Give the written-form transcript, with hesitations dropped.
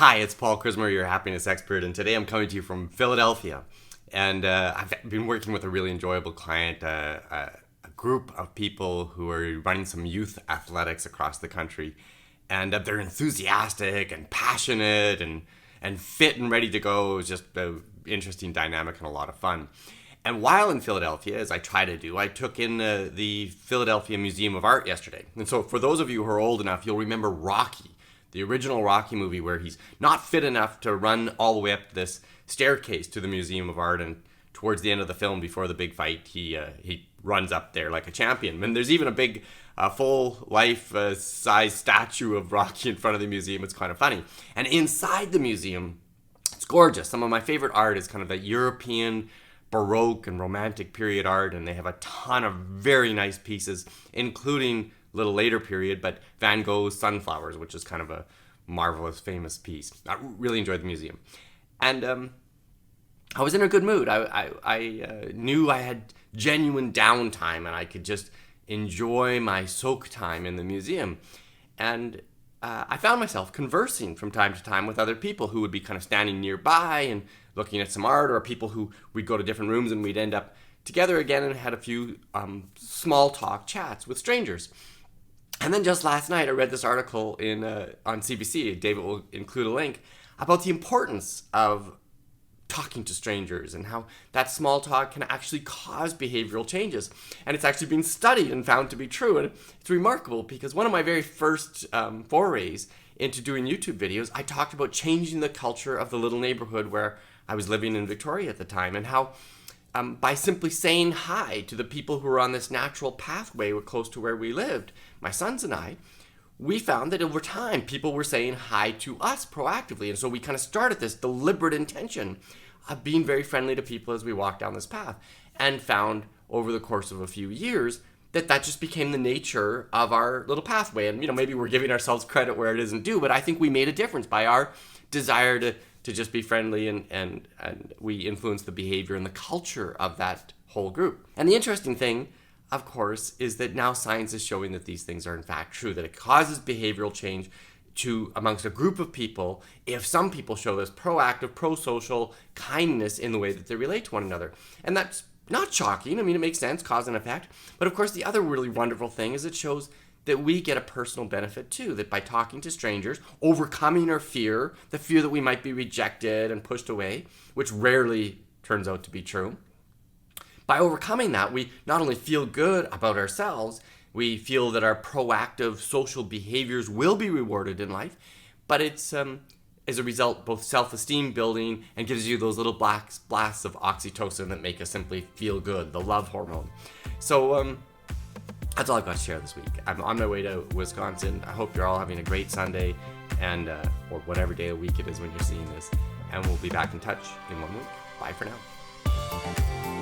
Hi, it's Paul Krismer, your happiness expert, and today I'm coming to you from Philadelphia. And I've been working with a really enjoyable client, a group of people who are running some youth athletics across the country. And they're enthusiastic and passionate and fit and ready to go. It was just an interesting dynamic and a lot of fun. And while in Philadelphia, as I try to do, I took in the Philadelphia Museum of Art yesterday. And so for those of you who are old enough, you'll remember Rocky, the original Rocky movie, where he's not fit enough to run all the way up this staircase to the Museum of Art. And towards the end of the film, before the big fight, he runs up there like a champion. And there's even a big full life size statue of Rocky in front of the museum. It's kind of funny. And inside the museum, it's gorgeous. Some of my favorite art is kind of the European Baroque and Romantic period art, and they have a ton of very nice pieces, including a little later period, but Van Gogh's Sunflowers, which is kind of a marvelous, famous piece. I really enjoyed the museum. And I was in a good mood. I knew I had genuine downtime, and I could just enjoy my soak time in the museum. And I found myself conversing from time to time with other people who would be kind of standing nearby and looking at some art, or people who we'd go to different rooms and we'd end up together again and had a few small talk chats with strangers. And then just last night, I read this article on CBC, David will include a link, about the importance of talking to strangers and how that small talk can actually cause behavioral changes. And it's actually been studied and found to be true. And it's remarkable because one of my very first forays into doing YouTube videos, I talked about changing the culture of the little neighborhood where I was living in Victoria at the time, and how by simply saying hi to the people who were on this natural pathway close to where we lived, my sons and I, we found that over time people were saying hi to us proactively. And so we kind of started this deliberate intention of being very friendly to people as we walked down this path, and found over the course of a few years that just became the nature of our little pathway. And maybe we're giving ourselves credit where it isn't due, but I think we made a difference by our desire to just be friendly, and we influence the behavior and the culture of that whole group. And the interesting thing, of course, is that now science is showing that these things are in fact true, that it causes behavioral change amongst a group of people if some people show this proactive, pro-social kindness in the way that they relate to one another. And that's not shocking. I mean, it makes sense, cause and effect. But of course, the other really wonderful thing is it shows that we get a personal benefit too, that by talking to strangers, overcoming our fear, the fear that we might be rejected and pushed away, which rarely turns out to be true. By overcoming that, we not only feel good about ourselves, we feel that our proactive social behaviors will be rewarded in life, but it's, as a result, both self-esteem building and gives you those little blasts of oxytocin that make us simply feel good, the love hormone. So, that's all I've got to share this week. I'm on my way to Wisconsin. I hope you're all having a great Sunday, and or whatever day of the week it is when you're seeing this. And we'll be back in touch in 1 week. Bye for now.